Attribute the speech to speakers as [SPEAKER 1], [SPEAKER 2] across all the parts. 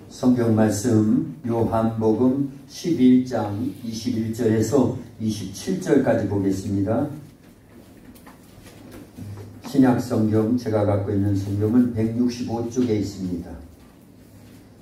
[SPEAKER 1] 성경 말씀 요한복음 11장 21절에서 27절까지 보겠습니다. 신약성경 제가 갖고 있는 성경은 165쪽에 있습니다.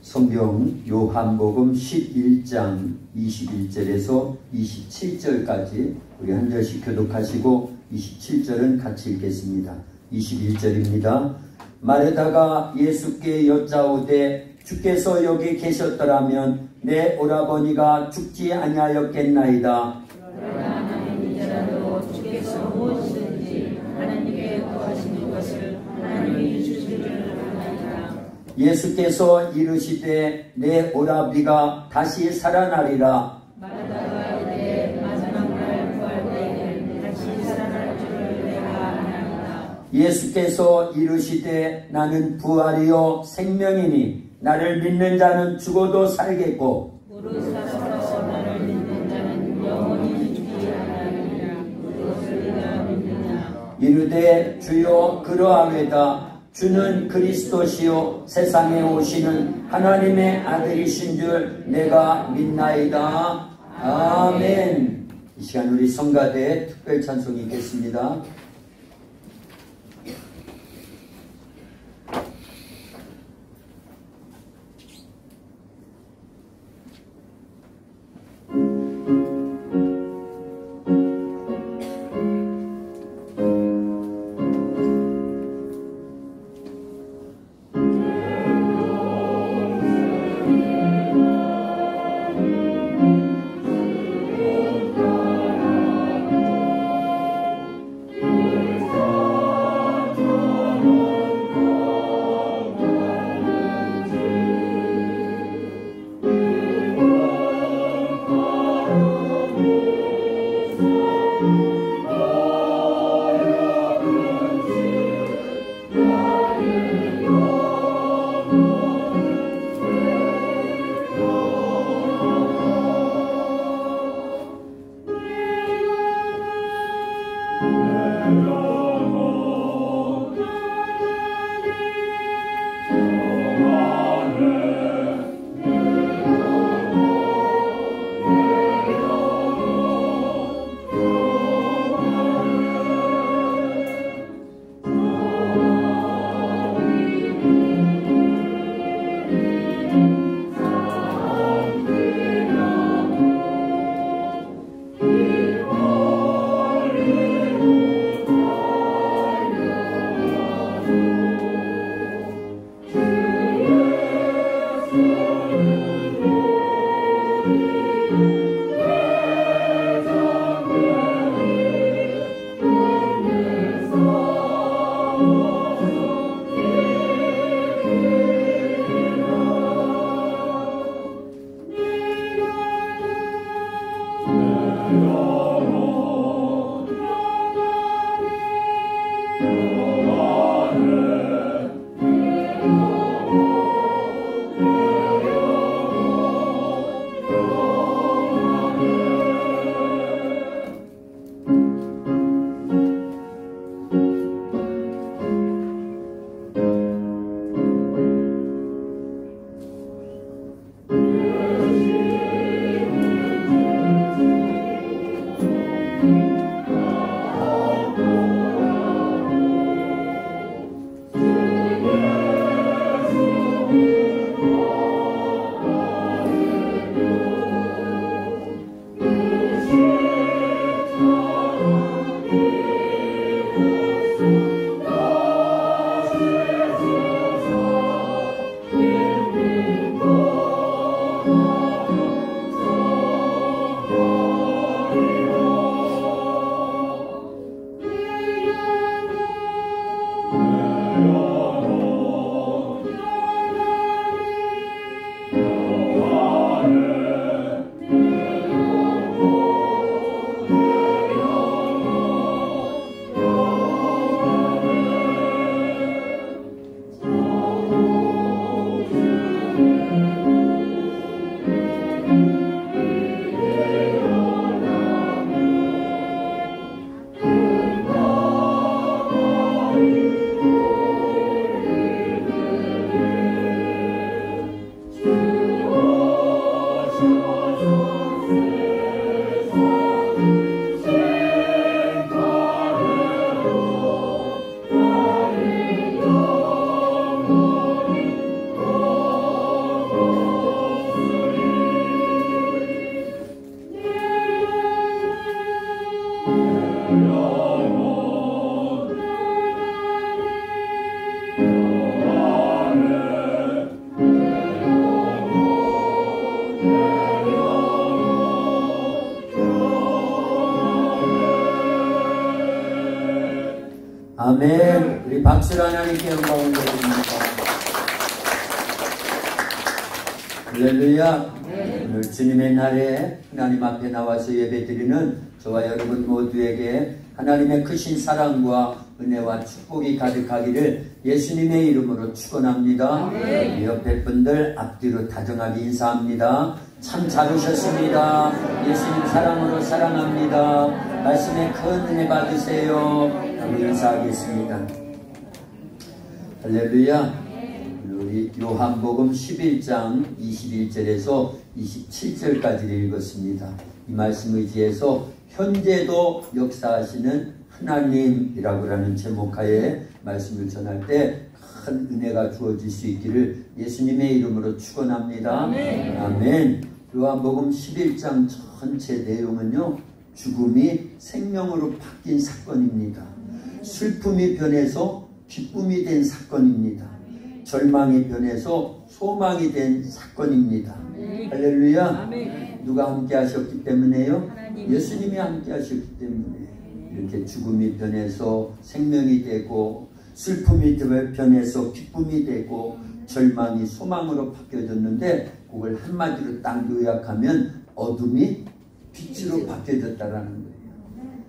[SPEAKER 1] 성경 요한복음 11장 21절에서 27절까지 우리 한 절씩 교독하시고 27절은 같이 읽겠습니다. 21절입니다. 마르다가 예수께 여짜오되 주께서 여기 계셨더라면 내 오라버니가 죽지 아니하였겠나이다.
[SPEAKER 2] 그러나 나는 이제라도 주께서 무엇이든지 하나님께 구하시는 것을 하나님이 주시기를 원하노라.
[SPEAKER 1] 예수께서 이르시되 내 오라비가 다시 살아나리라.
[SPEAKER 2] 마르다가 이르되 마지막 날 구할 때에는 다시 살아날 줄을 내가 아나이다.
[SPEAKER 1] 예수께서 이르시되 나는 부활이요 생명이니 나를 믿는 자는 죽어도 살겠고
[SPEAKER 2] 무릇 살아서 나를 믿는 자는 영원히 죽지 아니하리라. 그것을 네가 믿느냐.
[SPEAKER 1] 이르되 주여 그러하외다. 주는 그리스도시요 세상에 오시는 하나님의 아들이신 줄 내가 믿나이다. 아멘. 이 시간 우리 성가대 특별 찬송이 있겠습니다.
[SPEAKER 2] 주
[SPEAKER 1] 박수로 하나님께 영광을 드립니다. 할렐루야. 오늘 주님의 날에 하나님 앞에 나와서 예배드리는 저와 여러분 모두에게 하나님의 크신 사랑과 은혜와 축복이 가득하기를 예수님의 이름으로 축원합니다. 옆에 분들 앞뒤로 다정하게 인사합니다. 참 잘 오셨습니다. 예수님 사랑으로 사랑합니다. 말씀에 큰 은혜 받으세요. 우리 인사하겠습니다. 할렐루야. 우리 요한복음 11장 21절에서 27절까지를 읽었습니다. 이 말씀 의지해서 현재도 역사하시는 하나님이라고 하는 제목하에 말씀을 전할 때 큰 은혜가 주어질 수 있기를 예수님의 이름으로 축원합니다. 아멘. 요한복음 11장 전체 내용은요, 죽음이 생명으로 바뀐 사건입니다. 슬픔이 변해서 기쁨이 된 사건입니다. 절망이 변해서 소망이 된 사건입니다. 할렐루야. 누가 함께 하셨기 때문에요? 예수님이 함께 하셨기 때문에 이렇게 죽음이 변해서 생명이 되고, 슬픔이 변해서 기쁨이 되고, 절망이 소망으로 바뀌어졌는데, 그걸 한마디로 딱 요약하면 어둠이 빛으로 바뀌어졌다라는 거예요.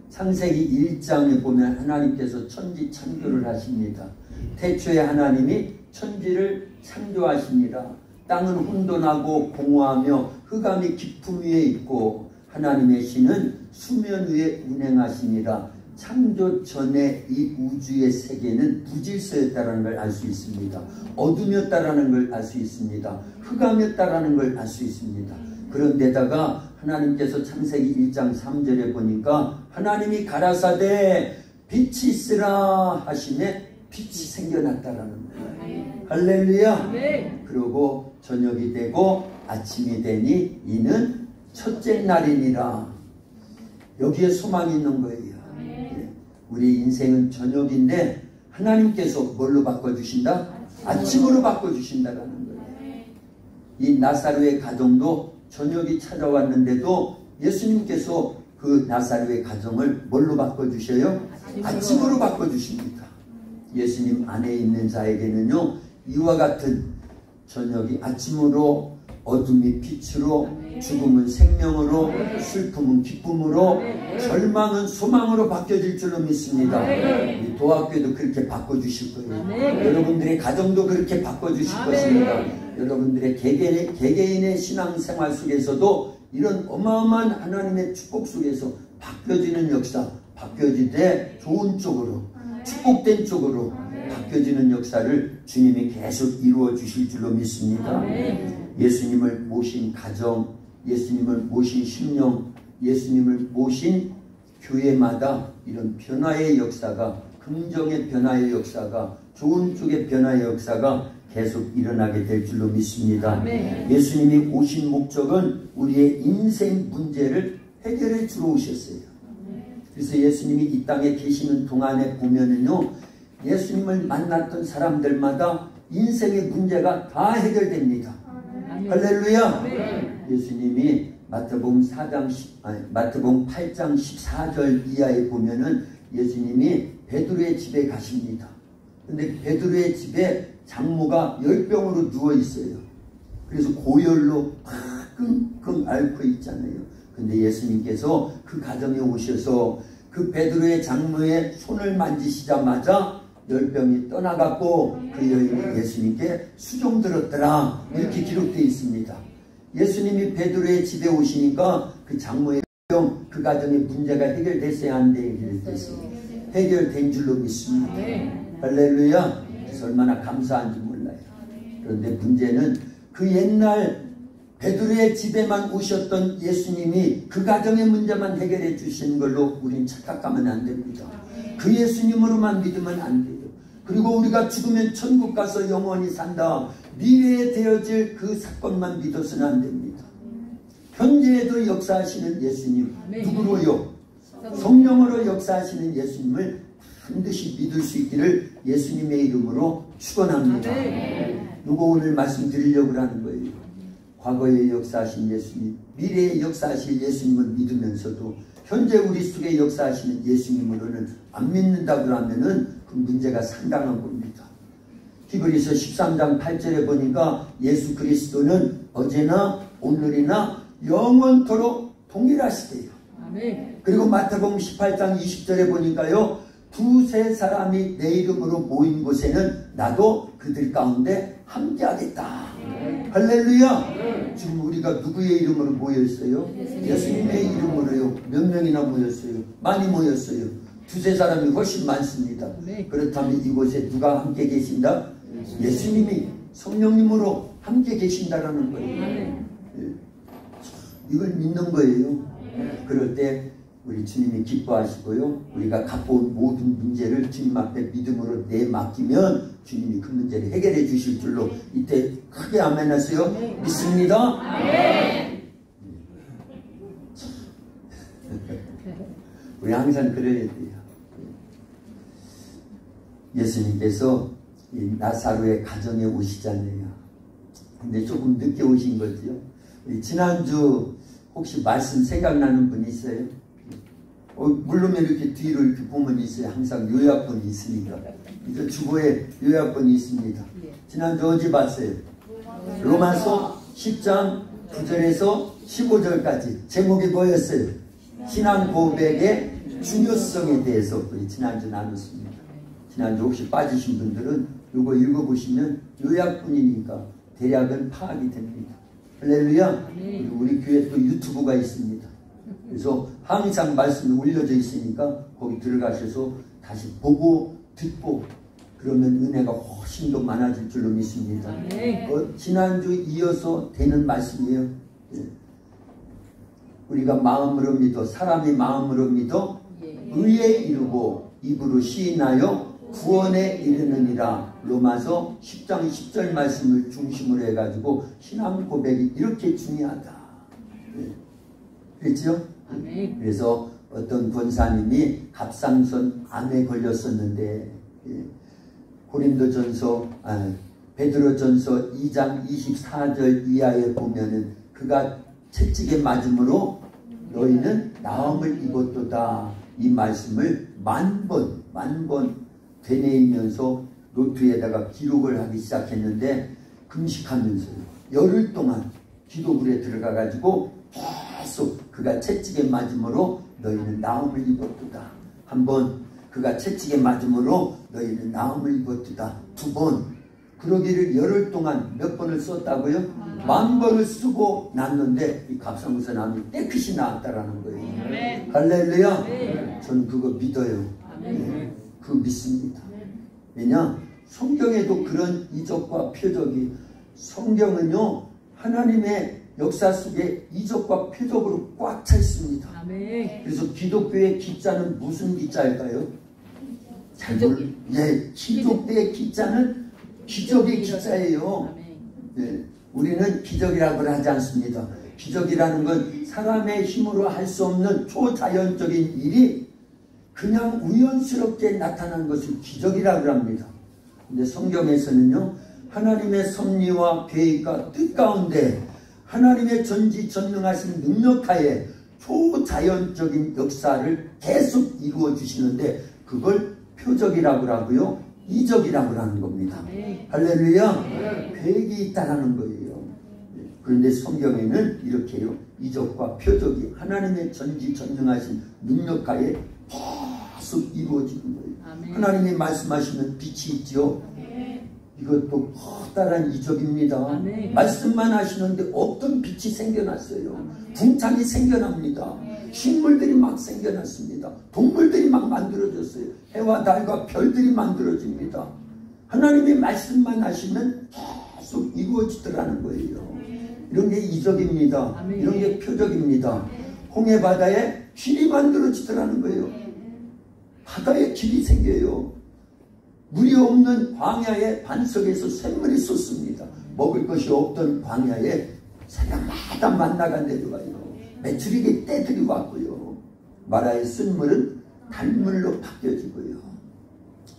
[SPEAKER 1] 창세기 1장에 보면 하나님께서 천지 창조를 하십니다. 태초에 하나님이 천지를 창조하십니다. 땅은 혼돈하고 공허하며 흑암이 깊음 위에 있고, 하나님의 신은 수면 위에 운행하십니다. 창조 전에 이 우주의 세계는 무질서였다는 걸 알 수 있습니다. 어둠이었다는 걸 알 수 있습니다. 흑암이었다는 걸 알 수 있습니다. 그런데다가 하나님께서 창세기 1장 3절에 보니까 하나님이 가라사대 빛이 있으라 하시매 빛이 생겨났다라는 거예요. 할렐루야. 그리고 저녁이 되고 아침이 되니 이는 첫째 날이니라. 여기에 소망이 있는 거예요. 우리 인생은 저녁인데 하나님께서 뭘로 바꿔주신다? 아침으로 바꿔주신다라는 거예요. 이 나사로의 가정도 저녁이 찾아왔는데도 예수님께서 그 나사로의 가정을 뭘로 바꿔주셔요? 아침으로 바꿔주십니다. 예수님 안에 있는 자에게는요, 이와 같은 저녁이 아침으로, 어둠이 빛으로, 죽음은 생명으로, 슬픔은 기쁨으로, 절망은 소망으로 바뀌어질 줄로 믿습니다. 우리 도학교도 그렇게 바꿔주실 거예요. 여러분들의 가정도 그렇게 바꿔주실 것입니다. 여러분들의 개개인의 신앙생활 속에서도 이런 어마어마한 하나님의 축복 속에서 바뀌어지는 역사, 바뀌어질 때 좋은 쪽으로, 축복된 쪽으로 바뀌어지는 역사를 주님이 계속 이루어 주실 줄로 믿습니다. 예수님을 모신 가정, 예수님을 모신 심령, 예수님을 모신 교회마다 이런 변화의 역사가, 긍정의 변화의 역사가, 좋은 쪽의 변화의 역사가 계속 일어나게 될 줄로 믿습니다. 예수님이 오신 목적은 우리의 인생 문제를 해결해 주러 오셨어요. 그래서 예수님이 이 땅에 계시는 동안에 보면은요, 예수님을 만났던 사람들마다 인생의 문제가 다 해결됩니다. 할렐루야. 예수님이 마태복음 8장 14절 이하에 보면은 예수님이 베드로의 집에 가십니다. 근데 베드로의 집에 장모가 열병으로 누워 있어요. 그래서 고열로 끙끙 앓고 있잖아요. 근데 예수님께서 그 가정에 오셔서 그 베드로의 장모의 손을 만지시자마자 열병이 떠나갔고 그 여인이 예수님께 수종 들었더라, 이렇게 기록되어 있습니다. 예수님이 베드로의 집에 오시니까 그 장모의 병, 그 가정의 문제가 해결됐어야 하는데 해결된 줄로 믿습니다. 할렐루야. 그래서 얼마나 감사한지 몰라요. 그런데 문제는 그 옛날 베드로의 집에만 오셨던 예수님이 그 가정의 문제만 해결해 주시는 걸로 우린 착각하면 안 됩니다. 그 예수님으로만 믿으면 안 돼요. 그리고 우리가 죽으면 천국 가서 영원히 산다, 미래에 되어질 그 사건만 믿어서는 안 됩니다. 현재에도 역사하시는 예수님, 누구로요? 성령으로 역사하시는 예수님을 반드시 믿을 수 있기를 예수님의 이름으로 축원합니다. 누구 오늘 말씀드리려고 하는 거예요. 과거에 역사하신 예수님, 미래에 역사하실 예수님을 믿으면서도 현재 우리 속에 역사하시는 예수님으로는 안 믿는다고 하면은 그 문제가 상당한 겁니다. 히브리서 13장 8절에 보니까 예수 그리스도는 어제나 오늘이나 영원토록 동일하시대요.
[SPEAKER 2] 아멘.
[SPEAKER 1] 그리고 마태복음 18장 20절에 보니까요, 두세 사람이 내 이름으로 모인 곳에는 나도 그들 가운데 함께하겠다. 할렐루야. 지금 우리가 누구의 이름으로 모였어요? 예수님의 이름으로요. 몇 명이나 모였어요? 많이 모였어요. 두세 사람이 훨씬 많습니다. 그렇다면 이곳에 누가 함께 계신다? 예수님이 성령님으로 함께 계신다라는 거예요. 이걸 믿는 거예요. 그럴 때 우리 주님이 기뻐하시고요, 우리가 갖고 온 모든 문제를 주님 앞에 믿음으로 내맡기면 주님이 그 문제를 해결해 주실 줄로 이때 크게 아멘 하세요. 믿습니다. 우리 항상 그래야 돼요. 예수님께서 이 나사로의 가정에 오시잖아요. 근데 조금 늦게 오신 거죠. 지난주 혹시 말씀 생각나는 분 있어요? 물론 이렇게 뒤로 이렇게 보면 있어요. 항상 요약본이 있으니까. 이제 주보에 요약본이 있습니다. 지난주 어디 봤어요? 로마서 10장 9절에서 15절까지 제목이 뭐였어요? 신앙 고백의 중요성에 대해서 우리 지난주 나눴습니다. 지난주 혹시 빠지신 분들은 이거 읽어보시면 요약본이니까 대략은 파악이 됩니다. 할렐루야. 우리 교회 또 유튜브가 있습니다. 그래서 항상 말씀이 올려져 있으니까 거기 들어가셔서 다시 보고 듣고 그러면 은혜가 훨씬 더 많아질 줄로 믿습니다. 지난주 이어서 되는 말씀이에요. 우리가 마음으로 믿어, 사람이 마음으로 믿어 의에 이르고 입으로 시인하여 구원에 이르느니라. 로마서 10장 10절 말씀을 중심으로 해가지고 신앙 고백이 이렇게 중요하다. 그렇죠? 그래서 어떤 권사님이 갑상선 암에 걸렸었는데 베드로전서 2장 24절 이하에 보면은 그가 채찍에 맞음으로 너희는 나음을 입었도다. 이 말씀을 만 번 되뇌이면서 노트에다가 기록을 하기 시작했는데 금식하면서요. 열흘 동안 기도불에 들어가가지고 계속 그가 채찍에 맞음으로 너희는 나음을 입었도다. 한 번 그가 채찍에 맞음으로 너희는 나음을 입었도다. 두 번 그러기를 열흘 동안 몇 번을 썼다고요? 10,000번을 쓰고 났는데 이 갑상선 암이 깨끗이 나았다라는 거예요. 할렐루야. 저는 그거 믿어요. 그거 믿습니다. 왜냐? 성경에도 그런 이적과 표적이, 성경은요 하나님의 역사 속에 이적과 표적으로 꽉 차 있습니다. 그래서 기독교의 기자는 무슨 기자일까요? 기독교의 기자는 기적의 기자예요. 우리는 기적이라고 하지 않습니다. 기적이라는 건 사람의 힘으로 할 수 없는 초자연적인 일이 그냥 우연스럽게 나타나는 것을 기적이라고 합니다. 근데 성경에서는요, 하나님의 섭리와 계획과 뜻 가운데 하나님의 전지전능하신 능력하에 초자연적인 역사를 계속 이루어 주시는데 그걸 표적이라고 하고요, 이적이라고 하는 겁니다. 할렐루야. 계획이 있다라는 거예요. 그런데 성경에는 이렇게요, 이적과 표적이 하나님의 전지전능하신 능력하에 계속 이루어지는 거예요. 하나님이 말씀하시면 빛이 있죠. 이것도 커다란 이적입니다. 말씀만 하시는데 없던 빛이 생겨났어요. 궁창이 생겨납니다. 식물들이 막 생겨났습니다. 동물들이 막 만들어졌어요. 해와 달과 별들이 만들어집니다. 하나님의 말씀만 하시면 계속 이루어지더라는 거예요. 이런 게 이적입니다. 이런 게 표적입니다. 홍해 바다에 길이 만들어지더라는 거예요. 바다에 길이 생겨요. 물이 없는 광야의 반석에서 샘물이 솟습니다. 먹을 것이 없던 광야에 새벽마다 만나가 내려와요. 메추리개 떼들이 왔고요. 마라에 쓴 물은 단물로 바뀌어지고요.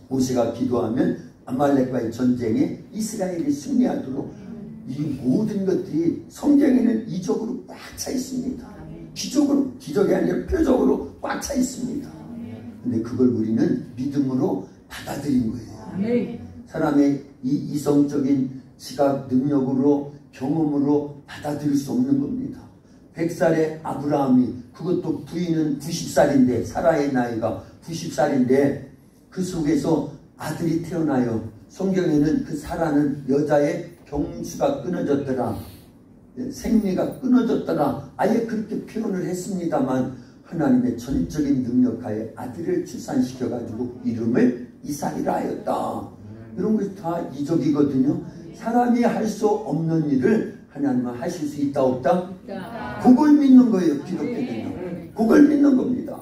[SPEAKER 1] 모세가 기도하면 아말렉과의 전쟁에 이스라엘이 승리하도록 이 모든 것들이 성경에는 이적으로 꽉 차 있습니다. 기적이 아니라 표적으로 꽉 차 있습니다. 근데 그걸 우리는 믿음으로 받아들인 거예요.
[SPEAKER 2] 아멘.
[SPEAKER 1] 사람의 이 이성적인 지각 능력으로 경험으로 받아들일 수 없는 겁니다. 100살의 아브라함이, 그것도 부인은 90살인데 사라의 나이가 90살인데 그 속에서 아들이 태어나요. 성경에는 그 사라는 여자의 경수가 끊어졌더라, 생리가 끊어졌더라, 아예 그렇게 표현을 했습니다만 하나님의 전적인 능력하에 아들을 출산시켜가지고 이름을 이삭이라 하였다. 이런 것이 다 이적이거든요. 사람이 할 수 없는 일을 하나님은 하실 수 있다 없다? 그걸 믿는 거예요. 기독교는요. 그걸 믿는 겁니다.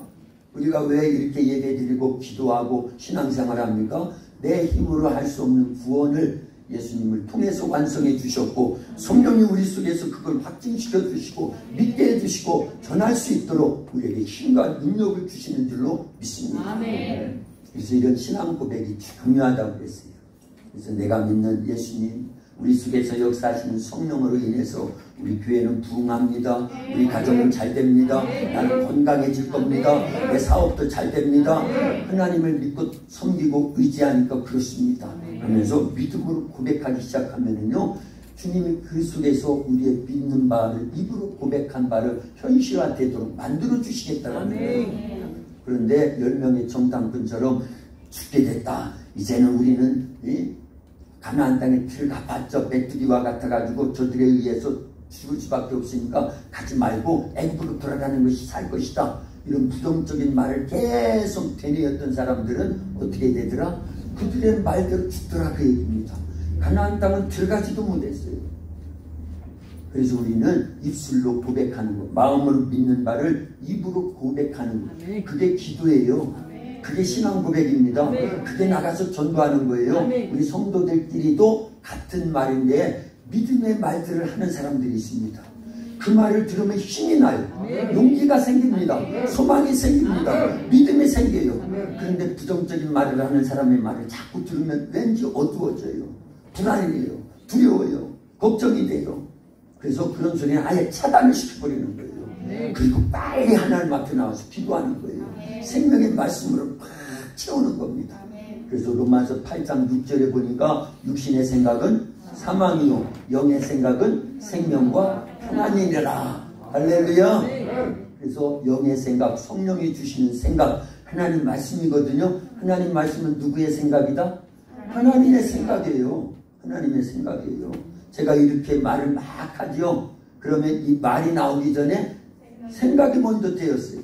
[SPEAKER 1] 우리가 왜 이렇게 예배드리고 기도하고 신앙생활 합니까? 내 힘으로 할 수 없는 구원을 예수님을 통해서 완성해 주셨고, 성령이 우리 속에서 그걸 확증시켜 주시고 믿게 해주시고 전할 수 있도록 우리에게 힘과 능력을 주시는 줄로 믿습니다.
[SPEAKER 2] 아멘.
[SPEAKER 1] 그래서 이런 신앙 고백이 중요하다고 그랬어요. 그래서 내가 믿는 예수님, 우리 속에서 역사하시는 성령으로 인해서 우리 교회는 부흥합니다. 우리 가정은 잘 됩니다. 나는 건강해질 겁니다. 내 사업도 잘 됩니다. 하나님을 믿고 섬기고 의지하니까 그렇습니다. 그러면서 믿음으로 고백하기 시작하면은요, 주님이 그 속에서 우리의 믿는 바를, 입으로 고백한 바를 현실화되도록 만들어 주시겠다는 거예요. 그런데 10명의 정탐꾼처럼 죽게 됐다, 이제는 우리는 가나안 땅에 들어가봤자 메뚜기와 같아가지고 저들에 의해서 죽을 수밖에 없으니까 가지 말고 애굽으로 돌아가는 것이 살 것이다, 이런 부정적인 말을 계속 되뇌었던 사람들은 어떻게 되더라? 그들의 말대로 죽더라, 그 얘기입니다. 가나안 땅은 들어가지도 못했어요. 그래서 우리는 입술로 고백하는 것, 마음으로 믿는 바를 입으로 고백하는 것, 그게 기도예요. 그게 신앙 고백입니다. 그게 나가서 전도하는 거예요. 우리 성도들끼리도 같은 말인데 믿음의 말들을 하는 사람들이 있습니다. 그 말을 들으면 힘이 나요. 용기가 생깁니다. 소망이 생깁니다. 믿음이 생겨요. 그런데 부정적인 말을 하는 사람의 말을 자꾸 들으면 왠지 어두워져요. 불안해요. 두려워요. 걱정이 돼요. 그래서 그런 소리는 아예 차단을 시켜버리는 거예요. 그리고 빨리 하나님 앞에 나와서 기도하는 거예요. 생명의 말씀으로 팍 채우는 겁니다. 그래서 로마서 8장 6절에 보니까 육신의 생각은 사망이요 영의 생각은 생명과 평안이니라. 할렐루야. 그래서 영의 생각, 성령이 주시는 생각, 하나님 말씀이거든요. 하나님 말씀은 누구의 생각이다? 하나님의 생각이에요. 하나님의 생각이에요. 제가 이렇게 말을 막 하지요. 그러면 이 말이 나오기 전에 생각이 먼저 되었어요.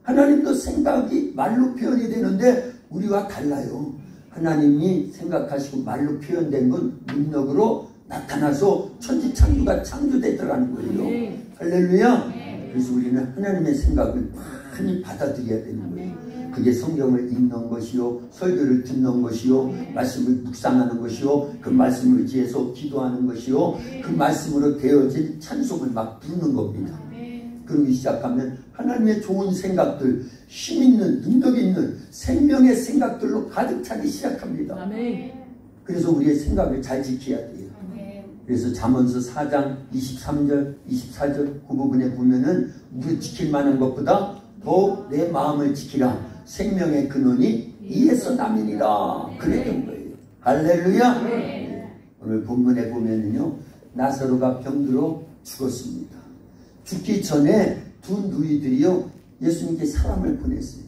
[SPEAKER 1] 하나님도 생각이 말로 표현이 되는데 우리와 달라요. 하나님이 생각하시고 말로 표현된 건 능력으로 나타나서 천지창조가 창조됐더라는 거예요. 할렐루야. 그래서 우리는 하나님의 생각을 많이 받아들여야 되는 거예요. 그게 성경을 읽는 것이요, 설교를 듣는 것이요, 말씀을 묵상하는 것이요, 그 말씀을 의지해서 기도하는 것이요, 그 말씀으로 되어진 찬송을 막 부르는 겁니다. 그러기 시작하면 하나님의 좋은 생각들, 힘있는, 능력 있는 생명의 생각들로 가득 차기 시작합니다. 그래서 우리의 생각을 잘 지켜야 돼요. 그래서 잠언서 4장 23절, 24절 그 부분에 보면은 우리 지킬 만한 것보다 더 내 마음을 지키라. 생명의 근원이 이에서 남이니라. 그랬던 거예요. 할렐루야. 오늘 본문에 보면은요, 나사로가 병들어 죽었습니다. 죽기 전에 두 누이들이요, 예수님께 사람을 보냈어요.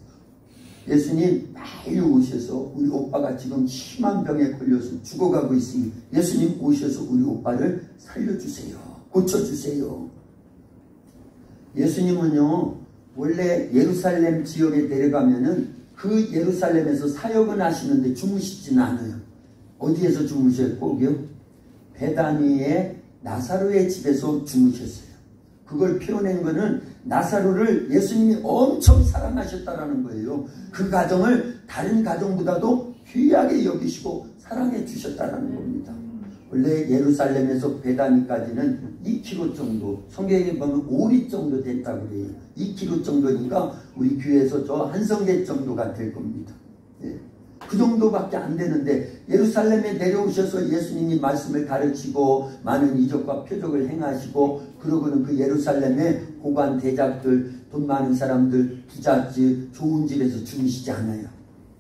[SPEAKER 1] 예수님 빨리 오셔서 우리 오빠가 지금 심한 병에 걸려서 죽어가고 있으니 예수님 오셔서 우리 오빠를 살려주세요. 고쳐주세요. 예수님은요, 원래 예루살렘 지역에 내려가면은 그 예루살렘에서 사역은 하시는데 주무시지는 않아요. 어디에서 주무셨고요? 베다니의 나사로의 집에서 주무셨어요. 그걸 표현한 거는 나사로를 예수님이 엄청 사랑하셨다라는 거예요. 그 가정을 다른 가정보다도 귀하게 여기시고 사랑해 주셨다라는 겁니다. 원래 예루살렘에서 베다니까지는 2km 정도, 성경에 보면 5리 정도 됐다고 그래요. 2km 정도니까 우리 교회에서 저 한성대 정도가 될 겁니다. 예. 그 정도밖에 안 되는데 예루살렘에 내려오셔서 예수님이 말씀을 가르치고 많은 이적과 표적을 행하시고, 그러고는 그 예루살렘에 고관 대작들, 돈 많은 사람들, 부잣집, 좋은 집에서 주무시지 않아요.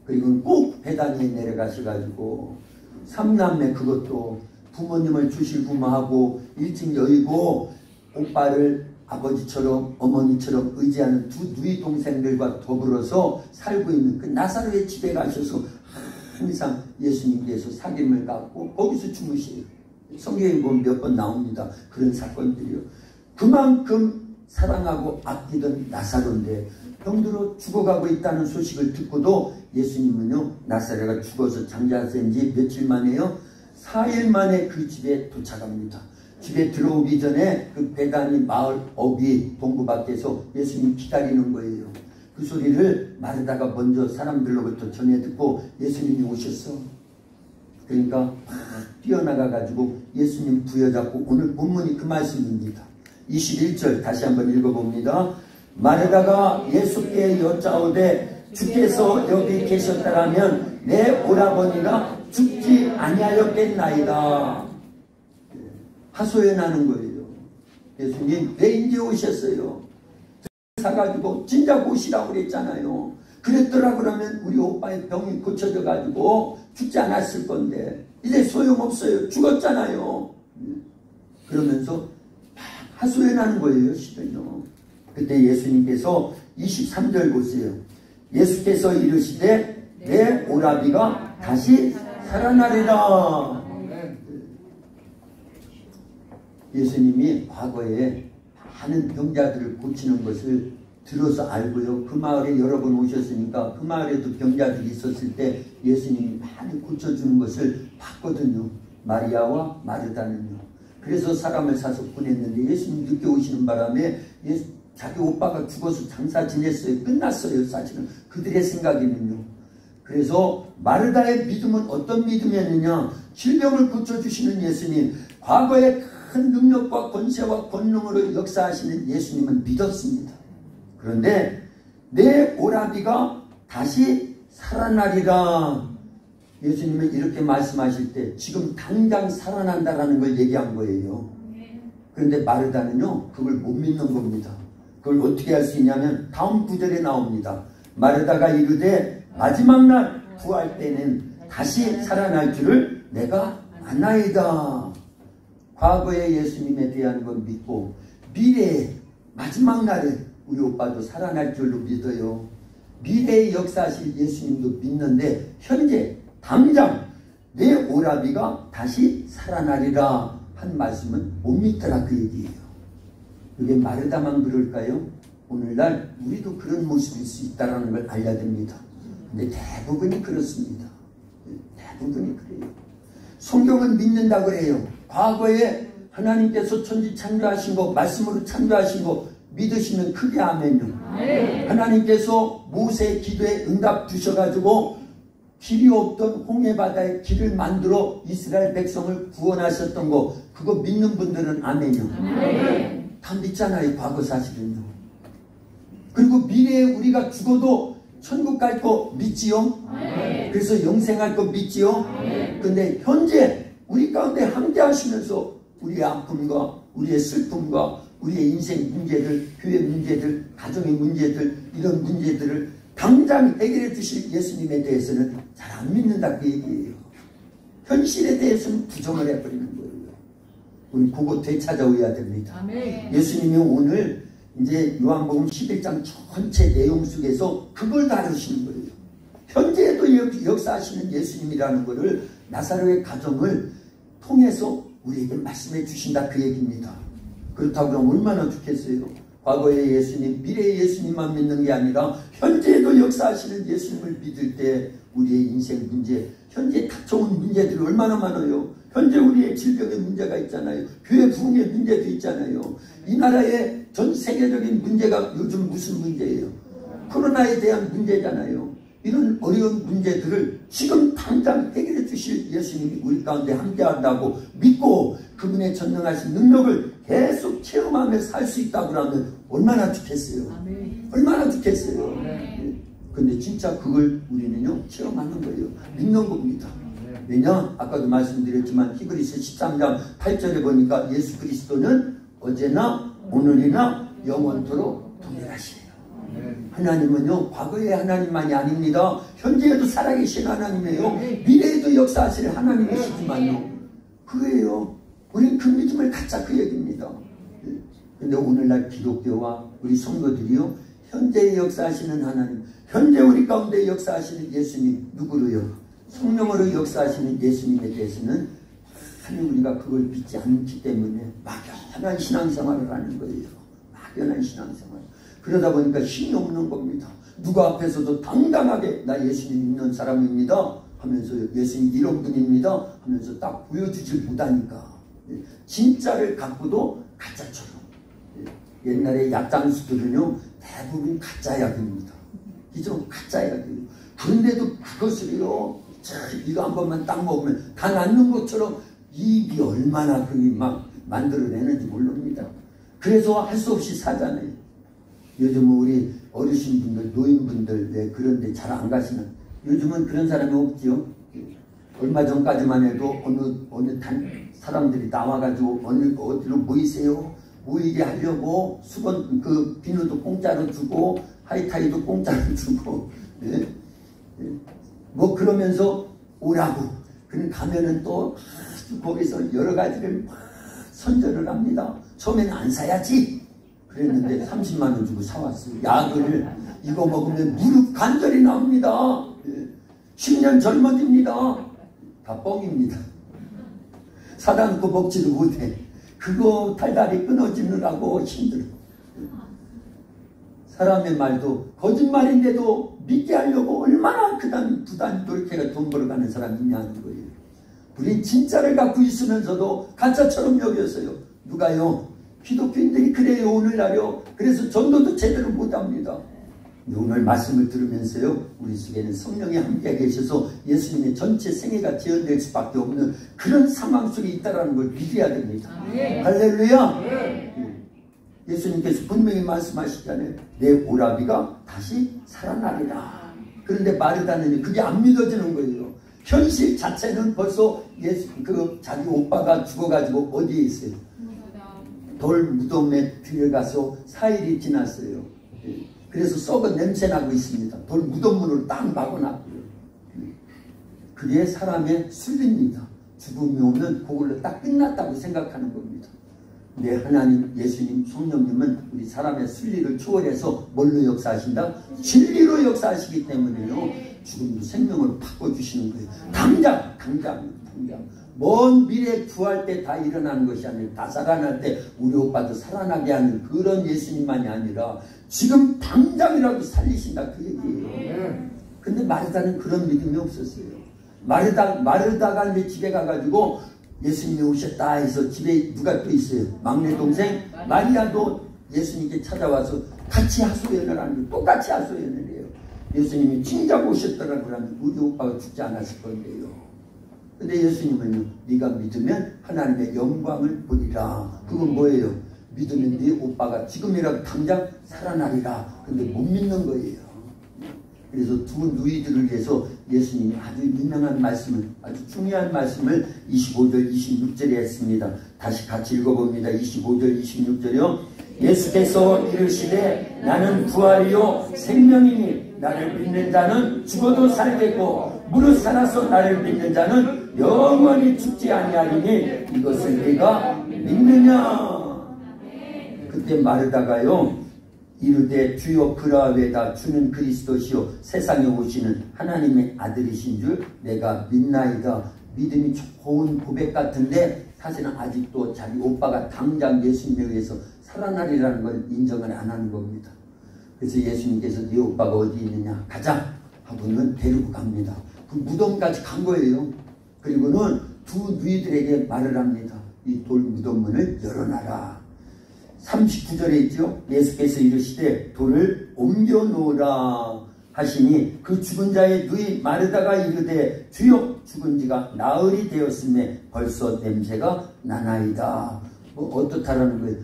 [SPEAKER 1] 그리고 꼭 베다니에 내려가셔가지고 삼남매 그것도 부모님을 주실부모하고 일찍 여의고 오빠를 아버지처럼 어머니처럼 의지하는 두 누이 동생들과 더불어서 살고 있는 그 나사로의 집에 가셔서 항상 예수님께서 사귐을 갖고 거기서 주무세요. 성경에 보면 몇 번 나옵니다. 그런 사건들이요. 그만큼 사랑하고 아끼던 나사로인데 병들어 죽어가고 있다는 소식을 듣고도 예수님은요, 나사로가 죽어서 장자된 지 며칠 만에요, 4일 만에 그 집에 도착합니다. 집에 들어오기 전에 그 베다니 마을 어귀 동부 밖에서 예수님 기다리는 거예요. 그 소리를 마르다가 먼저 사람들로부터 전해 듣고 예수님이 오셨어. 그러니까 막 뛰어나가 가지고 예수님 부여잡고, 오늘 본문이 그 말씀입니다. 21절 다시 한번 읽어봅니다. 마르다가 예수께 여짜오되 주께서 여기 계셨다라면 내 오라버니가 죽지 아니하였겠나이다. 하소연하는 거예요. 예수님 왜 이제 오셨어요? 사가지고 진작 오시라고 그랬잖아요. 그랬더라 그러면 우리 오빠의 병이 고쳐져 가지고 죽지 않았을 건데 이제 소용없어요. 죽었잖아요. 그러면서 하소연하는 거예요. 실은요. 그때 예수님께서 23절 보세요. 예수께서 이르시되 내 오라비가 다시 살아나리라. 예수님이 과거에 많은 병자들을 고치는 것을 들어서 알고요. 그 마을에 여러 번 오셨으니까 그 마을에도 병자들이 있었을 때 예수님이 많이 고쳐주는 것을 봤거든요. 마리아와 마르다는요. 그래서 사람을 사서 보냈는데 예수님 늦게 오시는 바람에 자기 오빠가 죽어서 장사 지냈어요. 끝났어요. 사실은 그들의 생각에는요. 그래서 마르다의 믿음은 어떤 믿음이었느냐, 질병을 고쳐주시는 예수님, 과거에 큰 능력과 권세와 권능으로 역사하시는 예수님은 믿었습니다. 그런데 내 오라비가 다시 살아나리라. 예수님은 이렇게 말씀하실 때 지금 당장 살아난다라는 걸 얘기한 거예요. 그런데 마르다는요, 그걸 못 믿는 겁니다. 그걸 어떻게 할 수 있냐면 다음 구절에 나옵니다. 마르다가 이르되 마지막 날 부활 때는 다시 살아날 줄을 내가 아나이다. 과거의 예수님에 대한 건 믿고 미래의 마지막 날에 우리 오빠도 살아날 줄로 믿어요. 미래의 역사하실 예수님도 믿는데 현재 당장 내 오라비가 다시 살아나리라 한 말씀은 못 믿더라 그 얘기예요. 이게 마르다만 그럴까요? 오늘날 우리도 그런 모습일 수 있다는 걸 알려야 됩니다. 근데 대부분이 그렇습니다. 대부분이 그래요. 성경은 믿는다 그래요. 과거에 하나님께서 천지 창조하신 거, 말씀으로 창조하신 거 믿으시면 크게 아멘요. 하나님께서 모세의 기도에 응답 주셔가지고 길이 없던 홍해바다에 길을 만들어 이스라엘 백성을 구원하셨던 거, 그거 믿는 분들은 아멘요. 다 믿잖아요. 과거 사실은요. 그리고 미래에 우리가 죽어도 천국 갈 거 믿지요? 그래서 영생할 거 믿지요? 근데 현재 우리 가운데 함께 하시면서 우리의 아픔과 우리의 슬픔과 우리의 인생 문제들, 교회 문제들, 가정의 문제들, 이런 문제들을 당장 해결해 주실 예수님에 대해서는 잘 안 믿는다 그 얘기예요. 현실에 대해서는 부정을 해버리는 거예요. 우리 그거 되찾아오야 됩니다. 예수님이 오늘 이제 요한복음 11장 전체 내용 속에서 그걸 다루시는 거예요. 현재에도 역사하시는 예수님이라는 것을 나사로의 가정을 통해서 우리에게 말씀해 주신다 그 얘기입니다. 그렇다고 그러면 얼마나 좋겠어요. 과거의 예수님, 미래의 예수님만 믿는 게 아니라 현재에도 역사하시는 예수님을 믿을 때 우리의 인생 문제, 현재 닥쳐온 문제들이 얼마나 많아요. 현재 우리의 질병의 문제가 있잖아요. 교회 부흥의 문제도 있잖아요. 이 나라의 전 세계적인 문제가 요즘 무슨 문제예요? 코로나에 대한 문제잖아요. 이런 어려운 문제들을 지금 당장 해결해 주실 예수님이 우리 가운데 함께한다고 믿고 그분의 전능하신 능력을 계속 체험하며 살 수 있다고 하면 얼마나 좋겠어요. 얼마나 좋겠어요. 근데 진짜 그걸 우리는요 체험하는 거예요. 믿는 겁니다. 왜냐? 아까도 말씀드렸지만 히브리서 13장 8절에 보니까 예수 그리스도는 어제나 오늘이나 영원토록 동일하시네요. 하나님은요, 과거의 하나님만이 아닙니다. 현재에도 살아계신 하나님이에요. 미래에도 역사하실 하나님이시지만요. 그거예요. 우리는 그 믿음을 갖자, 그 얘기입니다. 근데 오늘날 기독교와 우리 성도들이요, 현재에 역사하시는 하나님, 현재 우리 가운데 역사하시는 예수님, 누구로요? 성령으로 역사하시는 예수님에 대해서는 하나님 우리가 그걸 믿지 않기 때문에 막연한 신앙생활을 하는 거예요. 막연한 신앙생활. 그러다 보니까 힘이 없는 겁니다. 누구 앞에서도 당당하게 나 예수님 믿는 사람입니다 하면서, 예수님 이런 분입니다 하면서 딱 보여주질 못하니까 진짜를 갖고도 가짜처럼. 옛날에 약장수들은요 대부분 가짜약입니다. 이죠? 가짜약이에요. 그런데도 그것을요, 이거 한 번만 딱 먹으면 다 낫는 것처럼 입이 얼마나 그게 막 만들어내는지 모릅니다. 그래서 할 수 없이 사잖아요. 요즘 우리 어르신분들, 노인분들 그런데 잘 안 가시는, 요즘은 그런 사람이 없지요. 얼마 전까지만 해도 어느 사람들이 나와가지고 어디로 모이세요? 모이게 하려고 수건 그 비누도 공짜로 주고 하이타이도 공짜로 주고 뭐 그러면서 오라고. 그럼 가면은 또 거기서 여러 가지를 막 선전을 합니다. 처음에는 안 사야지 그랬는데 30만 원 주고 사왔어요. 약을 이거 먹으면 무릎 관절이 나옵니다. 10년 젊어집니다. 다 뻥입니다. 사다 놓고 먹지도 못해. 그거 달달이 끊어지느라고 힘들어. 사람의 말도 거짓말인데도 믿게 하려고 얼마나 부단 노력해가 돈 벌어가는 사람이 있냐는 거예요. 우린 진짜를 갖고 있으면서도 가짜처럼 여겼어요. 누가요? 기독교인들이 그래요, 오늘날요. 그래서 전도도 제대로 못합니다. 오늘 말씀을 들으면서요, 우리 속에는 성령이 함께 계셔서 예수님의 전체 생애가 재현될 수밖에 없는 그런 상황 속에 있다는 걸 믿어야 됩니다. 할렐루야. 예수님께서 분명히 말씀하시잖아요. 내 오라비가 다시 살아나리라. 그런데 마르다는 그게 안 믿어지는 거예요. 현실 자체는 벌써 자기 오빠가 죽어가지고 어디에 있어요? 돌 무덤에 들어가서 4일이 지났어요. 그래서 썩은 냄새 나고 있습니다. 돌 무덤문으로 딱 막아놨고요. 그게 사람의 순리입니다. 죽음이 오면 그걸로 딱 끝났다고 생각하는 겁니다. 네, 하나님, 예수님, 성령님은 우리 사람의 순리를 초월해서 뭘로 역사하신다? 진리로 역사하시기 때문에요. 죽음도 생명으로 바꿔주시는 거예요. 당장. 먼 미래 구할 때 다 일어나는 것이 아니라 다 살아날 때 우리 오빠도 살아나게 하는 그런 예수님만이 아니라 지금 당장이라도 살리신다, 그 얘기예요. 근데 마르다는 그런 믿음이 없었어요. 마르다가 이제 집에 가가지고 예수님이 오셨다 해서 집에 누가 또 있어요? 막내 동생 마리아도 예수님께 찾아와서 같이 하소연을 하는 거예요. 똑같이 하소연을 해요. 예수님이 진작 오셨더라 그러면 우리 오빠가 죽지 않았을 건데요. 근데 예수님은요, 네가 믿으면 하나님의 영광을 보리라. 그건 뭐예요? 믿으면 네 오빠가 지금이라도 당장 살아나리라. 근데 못 믿는 거예요. 그래서 두 누이들을 위해서 예수님이 아주 유명한 말씀을, 아주 중요한 말씀을 25절 26절에 했습니다. 다시 같이 읽어봅니다. 25절 26절이요. 예수께서 이르시되 나는 부활이요 생명이니 나를 믿는 자는 죽어도 살겠고 무릇 살아서 나를 믿는 자는 영원히 죽지 아니하리니 이것을 네가 믿느냐. 그때 마르다가요 이르되 주여 그라하외다. 주는 그리스도시요 세상에 오시는 하나님의 아들이신 줄 내가 믿나이다. 믿음이 좋은 고백 같은데 사실은 아직도 자기 오빠가 당장 예수님에 의해서 살아나리라는 걸 인정을 안 하는 겁니다. 그래서 예수님께서 네 오빠가 어디 있느냐 가자 하고는 데리고 갑니다. 그 무덤까지 간 거예요. 그리고는 두 누이들에게 말을 합니다. 이 돌 무덤문을 열어놔라. 39절에 있죠. 예수께서 이르시되 돌을 옮겨 놓으라 하시니 그 죽은 자의 누이 마르다가 이르되 주여 죽은 지가 나흘이 되었음에 벌써 냄새가 나나이다. 뭐 어떻다라는 거예요.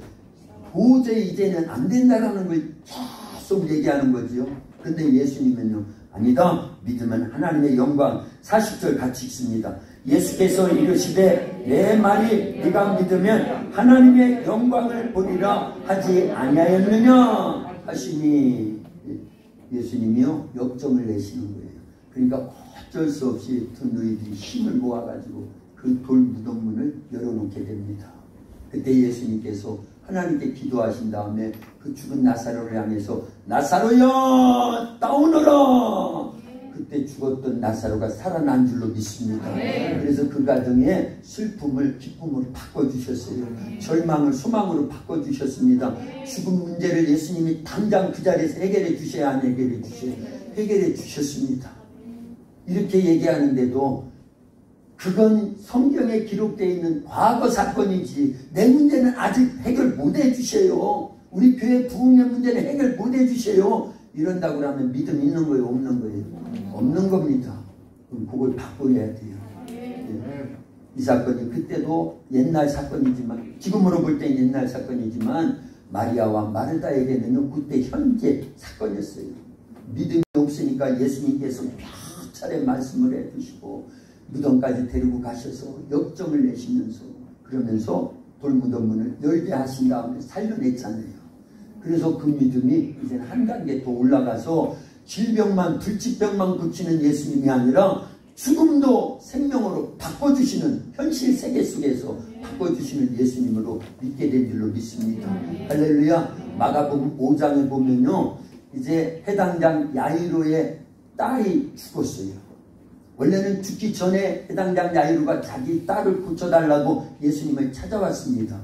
[SPEAKER 1] 도저히 이제는 안 된다라는 걸 계속 얘기하는 거지요. 근데 예수님은요 아니다. 믿으면 하나님의 영광. 40절 같이 읽습니다. 예수께서 이르시되 내 말이 네가 믿으면 하나님의 영광을 보리라 하지 아니하였느냐 하시니 예수님이요 역정을 내시는 거예요. 그러니까 어쩔 수 없이 두 너희들이 힘을 모아가지고 그 돌 무덤문을 열어놓게 됩니다. 그때 예수님께서 하나님께 기도하신 다음에 그 죽은 나사로를 향해서 나사로야 나오너라. 그때 죽었던 나사로가 살아난 줄로 믿습니다. 그래서 그 가정에 슬픔을 기쁨으로 바꿔주셨어요. 절망을 소망으로 바꿔주셨습니다. 죽은 문제를 예수님이 당장 그 자리에서 해결해 주셔야 안 해결해 주셔야 해결해 주셨습니다. 이렇게 얘기하는데도 그건 성경에 기록되어 있는 과거 사건이지 내 문제는 아직 해결 못 해주셔요. 우리 교회 부흥의 문제는 해결 못 해주셔요. 이런다고 하면 믿음 있는 거예요? 없는 거예요? 없는 겁니다. 그럼 그걸 바꿔야 돼요. 이 사건이 그때도 옛날 사건이지만 지금으로 볼 땐 옛날 사건이지만 마리아와 마르다에게는 그때 현재 사건이었어요. 믿음이 없으니까 예수님께서 몇 차례 말씀을 해주시고 무덤까지 데리고 가셔서 역정을 내시면서 그러면서 돌무덤문을 열게 하신 다음에 살려냈잖아요. 그래서 그 믿음이 이제 한 단계 더 올라가서 질병만 불치병만 고치는 예수님이 아니라 죽음도 생명으로 바꿔주시는 현실 세계 속에서 바꿔주시는 예수님으로 믿게 된 줄로 믿습니다. 할렐루야. 마가복음 5장에 보면요 이제 해당장 야이로의 딸이 죽었어요. 원래는 죽기 전에 해당장 야이로가 자기 딸을 고쳐달라고 예수님을 찾아왔습니다.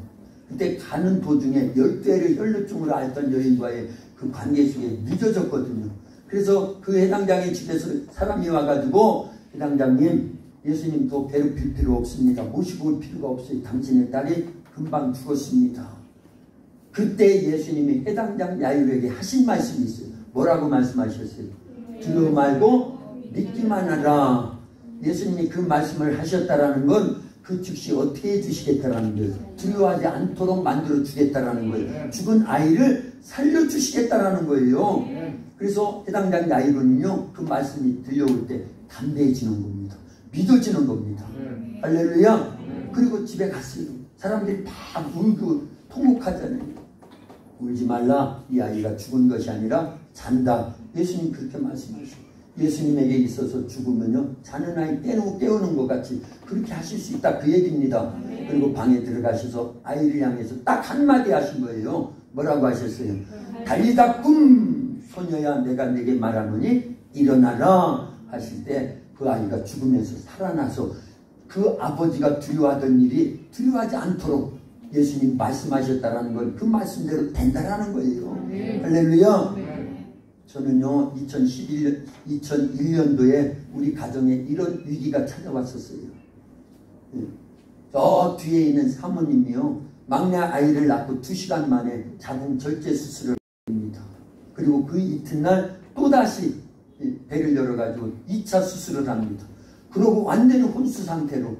[SPEAKER 1] 그때 가는 도중에 12회를 혈루증으로 앓던 여인과의 그 관계 속에 늦어졌거든요. 그래서 그 해당장의 집에서 사람이 와가지고 해당장님 예수님도 괴롭힐 필요 없습니다. 모시고 올 필요가 없어요. 당신의 딸이 금방 죽었습니다. 그때 예수님이 해당장 야이로에게 하신 말씀이 있어요. 뭐라고 말씀하셨어요? 두려워 말고 믿기만 하라. 예수님이 그 말씀을 하셨다라는 건 그 즉시 어떻게 해주시겠다라는 거예요. 두려워하지 않도록 만들어 주겠다라는 거예요. 죽은 아이를 살려주시겠다라는 거예요. 그래서 해당장 야이로는요 그 말씀이 들려올 때 담대해지는 겁니다. 믿어지는 겁니다. 할렐루야. 그리고 집에 갔어요. 사람들이 다 울고 통곡하잖아요. 울지 말라. 이 아이가 죽은 것이 아니라 잔다. 예수님 그렇게 말씀하시고 예수님에게 있어서 죽으면요 자는 아이 깨우는 것 같이 그렇게 하실 수 있다 그 얘기입니다. 그리고 방에 들어가셔서 아이를 향해서 딱 한마디 하신 거예요. 뭐라고 하셨어요? 달리다 꿈 소녀야 내가 내게 말하노니 일어나라 하실 때 그 아이가 죽으면서 살아나서 그 아버지가 두려워하던 일이 두려워하지 않도록 예수님 말씀하셨다라는 걸 그 말씀대로 된다라는 거예요. 할렐루야. 저는요 2001년도에 우리 가정에 이런 위기가 찾아왔었어요. 저 뒤에 있는 사모님이요 막내 아이를 낳고 2시간 만에 자궁 절제 수술을 합니다. 그리고 그 이튿날 또다시 배를 열어가지고 2차 수술을 합니다. 그러고 완전히 혼수 상태로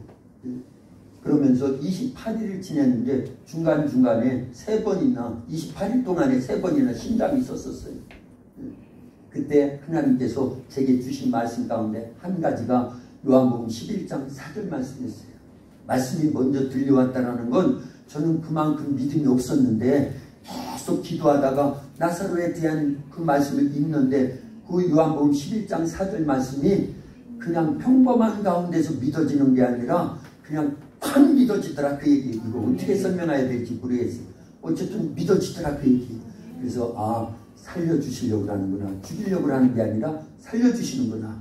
[SPEAKER 1] 그러면서 28일을 지냈는데 중간중간에 3번이나 28일 동안에 3번이나 심장이 있었어요. 그때 하나님께서 제게 주신 말씀 가운데 한 가지가 요한복음 11장 4절 말씀이었어요. 말씀이 먼저 들려왔다는 건 저는 그만큼 믿음이 없었는데 계속 기도하다가 나사로에 대한 그 말씀을 읽는데 그 요한복음 11장 4절 말씀이 그냥 평범한 가운데서 믿어지는 게 아니라 그냥 확 믿어지더라 그 얘기. 이거 어떻게 설명해야 될지 모르겠어요. 어쨌든 믿어지더라 그 얘기. 그래서 살려주시려고 하는구나. 죽이려고 하는 게 아니라 살려주시는구나.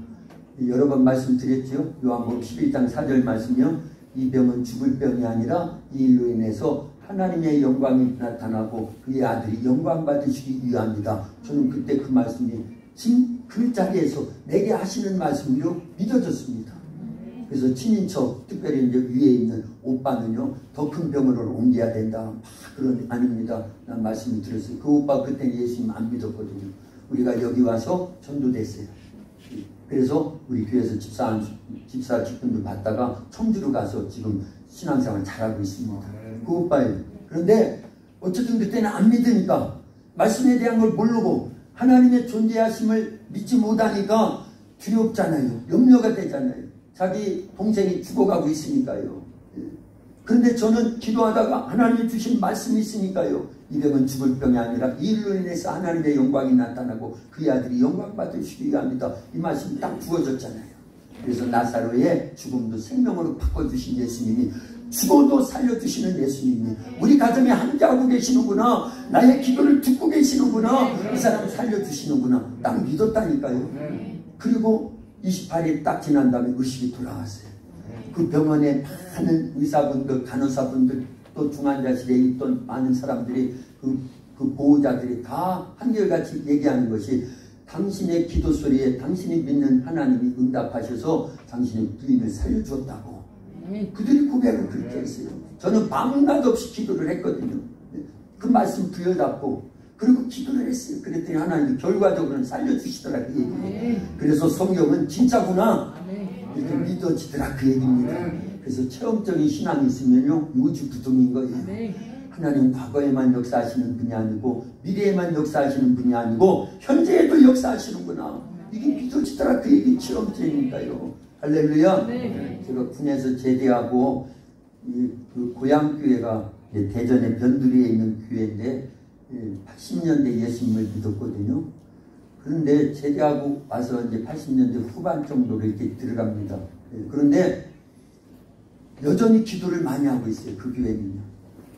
[SPEAKER 1] 여러 번 말씀드렸죠. 요한복음 11장 4절 말씀이요. 이 병은 죽을 병이 아니라 이 일로 인해서 하나님의 영광이 나타나고 그의 아들이 영광 받으시기 위함이다. 저는 그때 그 말씀이 지금 그 자리에서 내게 하시는 말씀으로 믿어졌습니다. 그래서 친인척 특별히 이제 위에 있는 오빠는요 더 큰 병으로 옮겨야 된다. 그런 아닙니다. 난 말씀을 들었어요. 그 오빠 그때 예수님 안 믿었거든요. 우리가 여기 와서 전도됐어요. 그래서 우리 교회에서 집사 직분도 받다가 청주로 가서 지금 신앙생활 잘하고 있습니다. 그 오빠예요. 그런데 어쨌든 그때는 안 믿으니까 말씀에 대한 걸 모르고 하나님의 존재하심을 믿지 못하니까 두렵잖아요. 염려가 되잖아요. 자기 동생이 죽어가고 있으니까요. 그런데 저는 기도하다가 하나님이 주신 말씀이 있으니까요. 이 병은 죽을 병이 아니라 이 일로 인해서 하나님의 영광이 나타나고 그의 아들이 영광 받으시기 위함이다. 이 말씀이 딱 부어졌잖아요. 그래서 나사로의 죽음도 생명으로 바꿔주신 예수님이, 죽어도 살려주시는 예수님이 우리 가정에 함께하고 계시는구나. 나의 기도를 듣고 계시는구나. 이 사람 살려주시는구나. 딱 믿었다니까요. 그리고 28일 딱 지난 다음에 의식이 돌아왔어요. 그 병원에 많은 의사분들, 간호사분들, 또 중환자실에 있던 많은 사람들이, 그 보호자들이 다 한결같이 얘기하는 것이, 당신의 기도 소리에 당신이 믿는 하나님이 응답하셔서 당신의 부인을 살려주었다고. 그들이 고백을 그렇게 했어요. 저는 밤낮 없이 기도를 했거든요. 그 말씀 부여잡고 그리고 기도를 했어요. 그랬더니 하나님이 결과적으로는 살려주시더라 그 얘기예요. 그래서 성경은 진짜구나 이렇게 믿어지더라 그 얘기입니다. 그래서 체험적인 신앙이 있으면요 요지부동인 거예요. 하나님 과거에만 역사하시는 분이 아니고 미래에만 역사하시는 분이 아니고 현재에도 역사하시는구나. 이게 믿어지더라 그 얘기 체험적이니까요. 할렐루야. 제가 군에서 제대하고 그 고향교회가 대전의 변두리에 있는 교회인데 80년대 예수님을 믿었거든요. 그런데 제대하고 와서 이제 80년대 후반 정도로 이렇게 들어갑니다. 그런데 여전히 기도를 많이 하고 있어요. 그 교회는요.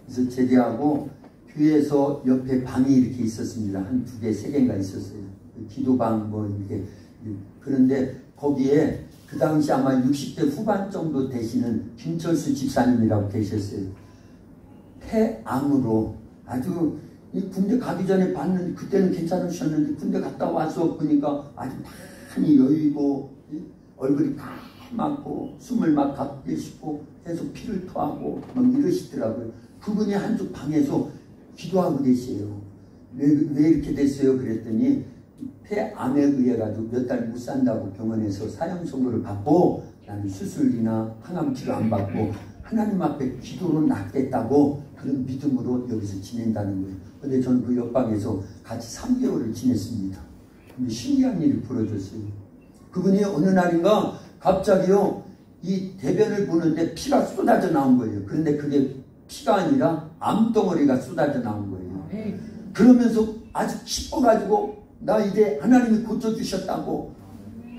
[SPEAKER 1] 그래서 제대하고 교회에서 옆에 방이 이렇게 있었습니다. 한 2개, 3개인가 있었어요. 기도방 뭐 이렇게. 그런데 거기에 그 당시 아마 60대 후반 정도 되시는 김철수 집사님이라고 계셨어요. 폐암으로 아주 군대 가기 전에 봤는데 그때는 괜찮으셨는데 군대 갔다 와서 보니까 아주 많이 여유고 얼굴이 까맣고 숨을 막 가쁘게 쉬고 계속 피를 토하고 막 이러시더라고요. 그분이 한쪽 방에서 기도하고 계세요. 왜 이렇게 됐어요? 그랬더니 폐암에 의해 가지고 몇 달 못 산다고 병원에서 사형 선고를 받고 나는 수술이나 항암 치료 안 받고 하나님 앞에 기도로 낫겠다고 그런 믿음으로 여기서 지낸다는 거예요. 근데 저는 그 옆방에서 같이 3개월을 지냈습니다. 근데 신기한 일이 벌어졌어요. 그분이 어느 날인가 갑자기요 이 대변을 보는데 피가 쏟아져 나온 거예요. 그런데 그게 피가 아니라 암덩어리가 쏟아져 나온 거예요. 그러면서 아주 기뻐가지고 나 이제 하나님이 고쳐주셨다고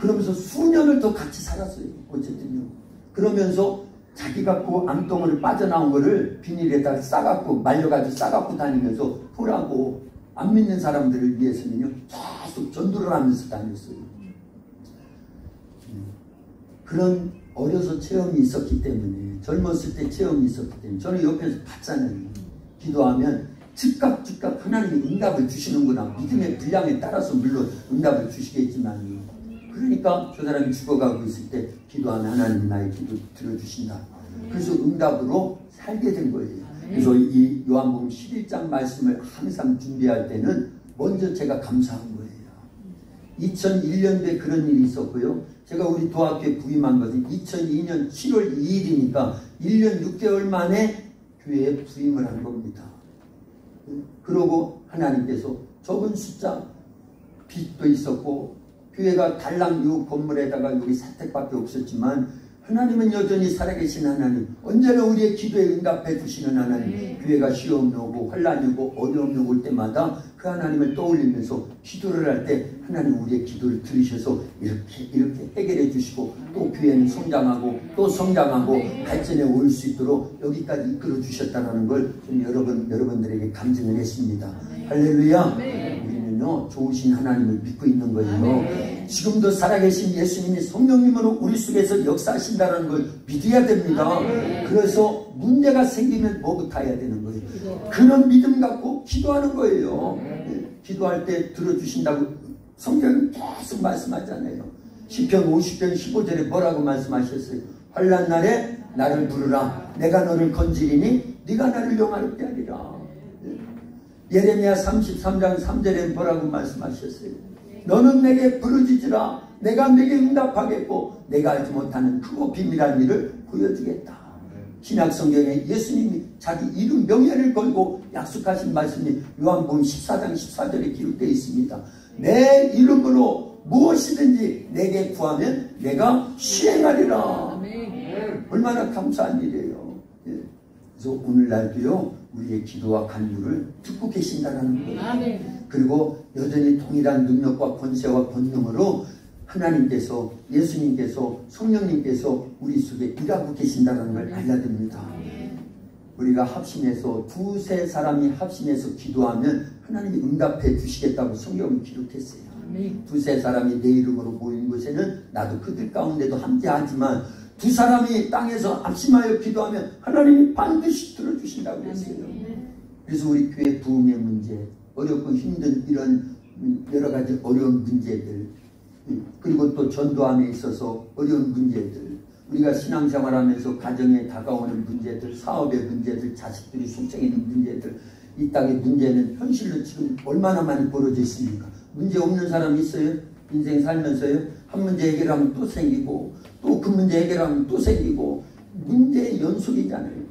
[SPEAKER 1] 그러면서 수년을 더 같이 살았어요. 어쨌든요. 그러면서 자기가 그 암덩어리 빠져나온 거를 비닐에다가 싸갖고 말려가지고 싸갖고 다니면서 보라고 안 믿는 사람들을 위해서는요 계속 전도를 하면서 다녔어요. 그런 어려서 체험이 있었기 때문에, 젊었을 때 체험이 있었기 때문에 저는 옆에서 봤잖아요. 기도하면 즉각 하나님이 응답을 주시는구나. 믿음의 분량에 따라서 물론 응답을 주시겠지만, 그러니까 저 사람이 죽어가고 있을 때 기도하면 하나님 나의 기도 들어주신다. 그래서 응답으로 살게 된 거예요. 그래서 이 요한복음 11장 말씀을 항상 준비할 때는 먼저 제가 감사한 거예요. 2001년도에 그런 일이 있었고요. 제가 우리 도학교에 부임한 것은 2002년 7월 2일이니까 1년 6개월 만에 교회에 부임을 한 겁니다. 그러고 하나님께서 적은 숫자 빚도 있었고 교회가 달랑 요 건물에다가 여기 사택밖에 없었지만 하나님은 여전히 살아계신 하나님, 언제나 우리의 기도에 응답해 주시는 하나님. 교회가 시험이 오고 환란이 오고 어려움이 올 때마다 그 하나님을 떠올리면서 기도를 할 때 하나님 우리의 기도를 들으셔서 이렇게 해결해 주시고 또 교회는 성장하고 또 성장하고 발전에 올 수 있도록 여기까지 이끌어 주셨다는 걸 좀 여러분들에게 감증을 했습니다. 할렐루야. 우리는요 좋으신 하나님을 믿고 있는 거예요. 지금도 살아계신 예수님이 성령님으로 우리 속에서 역사하신다는 걸 믿어야 됩니다. 그래서 문제가 생기면 뭐부터 해야 되는 거예요? 그런 믿음 갖고 기도하는 거예요. 기도할 때 들어주신다고 성경이 계속 말씀하잖아요. 시편 50편 15절에 뭐라고 말씀하셨어요? 환난 날에 나를 부르라. 내가 너를 건지리니 네가 나를 영화롭게 하리라. 예레미야 33장 3절에 뭐라고 말씀하셨어요? 너는 내게 부르짖으라. 내가 내게 응답하겠고 내가 알지 못하는 크고 비밀한 일을 보여주겠다. 신약성경에 예수님이 자기 이름 명예를 걸고 약속하신 말씀이 요한복음 14장 14절에 기록되어 있습니다. 내 이름으로 무엇이든지 내게 구하면 내가 시행하리라. 얼마나 감사한 일이에요. 그래서 오늘날도요 우리의 기도와 간구를 듣고 계신다는 거예요. 그리고 여전히 동일한 능력과 권세와 권능으로 하나님께서, 예수님께서, 성령님께서 우리 속에 일하고 계신다는 걸 알아야 됩니다. 우리가 합심해서 두세 사람이 합심해서 기도하면 하나님이 응답해 주시겠다고 성경은 기록했어요. 두세 사람이 내 이름으로 모인 곳에는 나도 그들 가운데도 함께하지만 두 사람이 땅에서 합심하여 기도하면 하나님이 반드시 들어주신다고 했어요. 그래서 우리 교회 부흥의 문제, 어렵고 힘든 이런 여러 가지 어려운 문제들, 그리고 또 전도함에 있어서 어려운 문제들, 우리가 신앙생활하면서 가정에 다가오는 문제들, 사업의 문제들, 자식들이 속성에 있는 문제들, 이 땅의 문제는 현실로 지금 얼마나 많이 벌어져 있습니까? 문제 없는 사람이 있어요? 인생 살면서요? 한 문제 해결하면 또 생기고, 또 그 문제 해결하면 또 생기고, 문제의 연속이잖아요.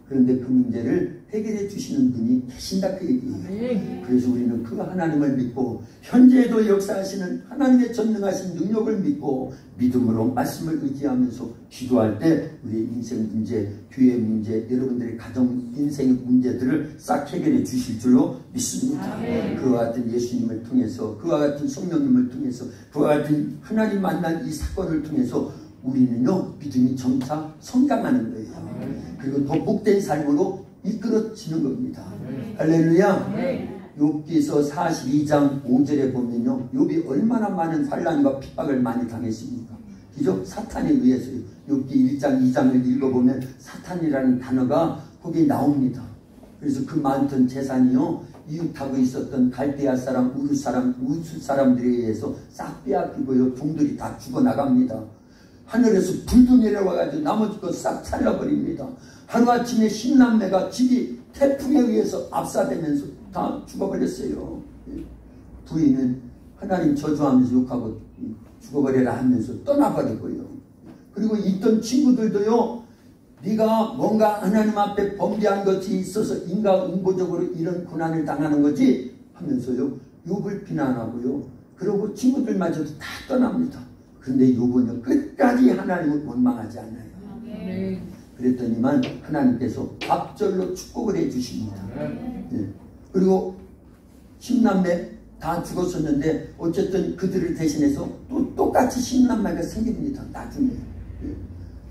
[SPEAKER 1] 그런데 그 문제를 해결해 주시는 분이 계신다 그 얘기예요. 그래서 우리는 그 하나님을 믿고 현재에도 역사하시는 하나님의 전능하신 능력을 믿고 믿음으로 말씀을 의지하면서 기도할 때 우리의 인생 문제, 교회 문제, 여러분들의 가정 인생의 문제들을 싹 해결해 주실 줄로 믿습니다. 그와 같은 예수님을 통해서, 그와 같은 성령님을 통해서, 그와 같은 하나님 만난 이 사건을 통해서 우리는요 믿음이 점차 성장하는 거예요. 그리고 더 복된 삶으로 이끌어지는 겁니다. 할렐루야. 욥기서 42장 5절에 보면요, 욥이 얼마나 많은 환난과 핍박을 많이 당했습니까? 그죠? 사탄에 의해서요. 욥기 1장 2장을 읽어보면 사탄이라는 단어가 거기에 나옵니다. 그래서 그 많던 재산이요 이웃하고 있었던 갈대아 사람, 우스 사람들에 의해서 싹 빼앗기고요, 종들이 다 죽어나갑니다. 하늘에서 불도 내려와가지고 나머지 것 싹 살려버립니다. 하루아침에 10남매가 집이 태풍에 의해서 압사되면서 다 죽어버렸어요. 부인은 하나님 저주하면서 욕하고 죽어버려라 하면서 떠나버리고요. 그리고 있던 친구들도요, 네가 뭔가 하나님 앞에 범죄한 것이 있어서 인과응보적으로 이런 고난을 당하는 거지 하면서요 욥을 비난하고요, 그리고 친구들마저도 다 떠납니다. 그런데 욥은요 끝까지 하나님을 원망하지 않아요. 그랬더니만 하나님께서 갑절로 축복을 해주십니다. 그리고 10남매 다 죽었었는데 어쨌든 그들을 대신해서 또 똑같이 10남매가 생깁니다. 나중에.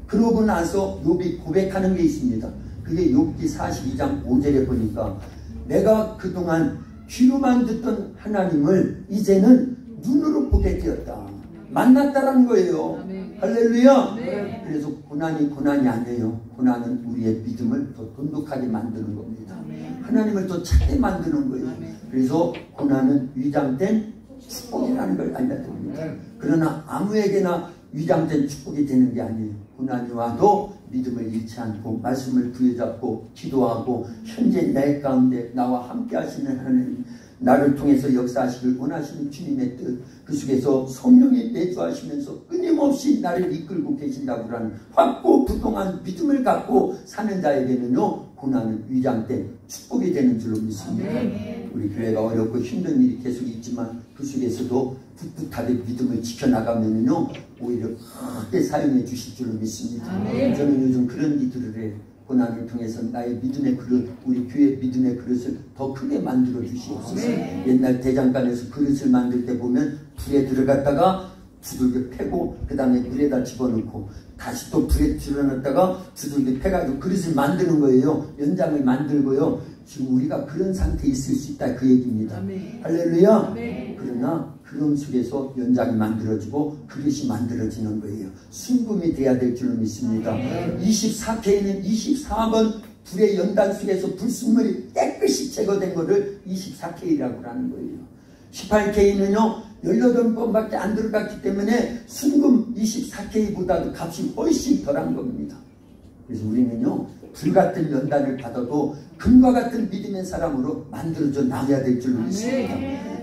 [SPEAKER 1] 그러고 나서 욥이 고백하는 게 있습니다. 그게 욥기 42장 5절에 보니까 내가 그동안 귀로만 듣던 하나님을 이제는 눈으로 보게 되었다. 만났다라는 거예요. 할렐루야. 그래서 고난이 아니에요. 고난은 우리의 믿음을 더 돈독하게 만드는 겁니다. 하나님을 더 찾게 만드는 거예요. 그래서 고난은 위장된 축복이라는 걸 알려야 됩니다. 그러나 아무에게나 위장된 축복이 되는 게 아니에요. 고난이 와도 믿음을 잃지 않고 말씀을 부여잡고 기도하고 현재 내 가운데 나와 함께 하시는 하나님, 나를 통해서 역사하시길 원하시는 주님의 뜻, 그 속에서 성령이 내주하시면서 끊임없이 나를 이끌고 계신다고 하는 확고부동한 믿음을 갖고 사는 자에게는요 고난은 위장된 축복이 되는 줄로 믿습니다. 우리 교회가 어렵고 힘든 일이 계속 있지만 그 속에서도 꿋꿋하게 믿음을 지켜나가면요 오히려 크게 사용해 주실 줄로 믿습니다. 저는 요즘 그런 기도를 해요. 고난을 통해서 나의 믿음의 그릇, 우리 교회 믿음의 그릇을 더 크게 만들어 주시옵소서. 옛날 대장간에서 그릇을 만들 때 보면 불에 들어갔다가 두들겨 패고 그 다음에 물에다 집어넣고 다시 또 불에 집어넣었다가 두들겨 패가지고 그릇을 만드는 거예요. 연장을 만들고요. 지금 우리가 그런 상태에 있을 수 있다 그 얘기입니다. 할렐루야. 그러나 그런 속에서 연장이 만들어지고 그릇이 만들어지는 거예요. 순금이 돼야 될 줄로 믿습니다. 24K는 24번 불의 연단 속에서 불순물이 깨끗이 제거된 것을 24K라고 하는 거예요. 18K는요 18번밖에 안 들어갔기 때문에 순금 24K보다도 값이 훨씬 덜한 겁니다. 그래서 우리는요 불같은 연단을 받아도 금과 같은 믿음의 사람으로 만들어져 나가야 될 줄로 믿습니다.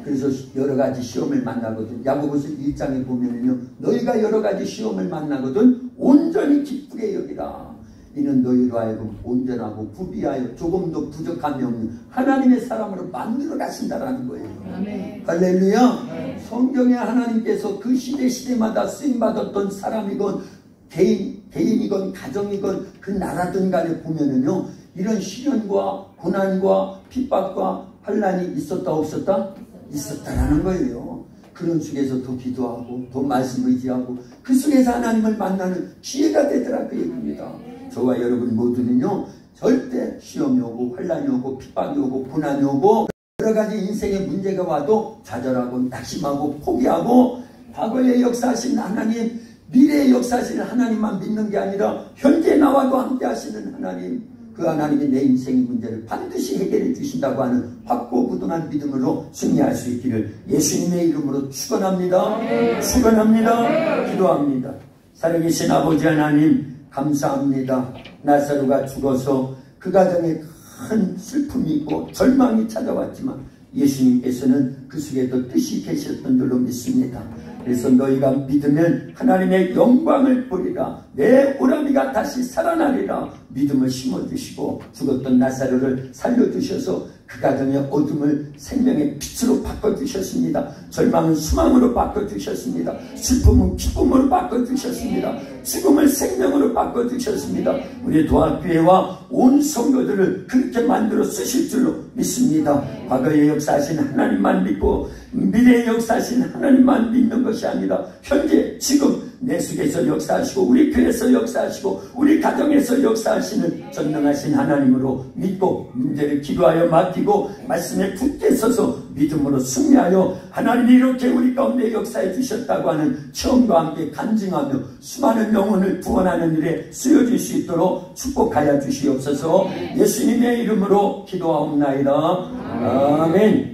[SPEAKER 1] 그래서 여러 가지 시험을 만나거든. 야고보서 1장에 보면은요 너희가 여러 가지 시험을 만나거든 온전히 기쁘게 여기라. 이는 너희로 하여금 온전하고 부비하여 조금도 부족함이 없는 하나님의 사람으로 만들어 가신다라는 거예요. 할렐루야. 성경에 하나님께서 그 시대마다 쓰임받았던 사람이건 개인 개인이건 가정이건 그 나라든 간에 보면은요, 이런 시련과 고난과 핍박과 환난이 있었다 없었다? 있었다라는 거예요. 그런 속에서 더 기도하고 더 말씀 의지하고 그 속에서 하나님을 만나는 기회가 되더라 그 얘기입니다. 저와 여러분 모두는요, 절대 시험이 오고 환난이 오고 핍박이 오고 고난이 오고 여러 가지 인생의 문제가 와도 좌절하고 낙심하고 포기하고 과거에 역사하신 하나님, 미래에 역사하시는 하나님만 믿는 게 아니라 현재 나와도 함께 하시는 하나님, 그 하나님이 내 인생의 문제를 반드시 해결해 주신다고 하는 확고부동한 믿음으로 승리할 수 있기를 예수님의 이름으로 축원합니다. 축원합니다. 기도합니다. 살아계신 아버지 하나님 감사합니다. 나사로가 죽어서 그 가정에 큰 슬픔이 있고 절망이 찾아왔지만 예수님께서는 그 속에도 뜻이 계셨던 줄로 믿습니다. 그래서 너희가 믿으면 하나님의 영광을 보리라. 내 오라비가 다시 살아나리라. 믿음을 심어주시고 죽었던 나사로를 살려주셔서 그 가정의 어둠을 생명의 빛으로 바꿔주셨습니다. 절망은 소망으로 바꿔주셨습니다. 슬픔은 기쁨으로 바꿔주셨습니다. 죽음을 생명으로 바꿔주셨습니다. 우리 도합교회와 온 성도들을 그렇게 만들어 쓰실 줄로 믿습니다. 과거의 역사하신 하나님만 믿고 미래의 역사하신 하나님만 믿는 것이 아니라 현재 지금 내 속에서 역사하시고 우리 교회에서 역사하시고 우리 가정에서 역사하시는 전능하신 하나님으로 믿고 문제를 기도하여 맡기고 말씀에 굳게 서서 믿음으로 승리하여 하나님이 이렇게 우리 가운데 역사해 주셨다고 하는 체험과 함께 간증하며 수많은 영혼을 구원하는 일에 쓰여질 수 있도록 축복하여 주시옵소서. 예수님의 이름으로 기도하옵나이다. 아멘.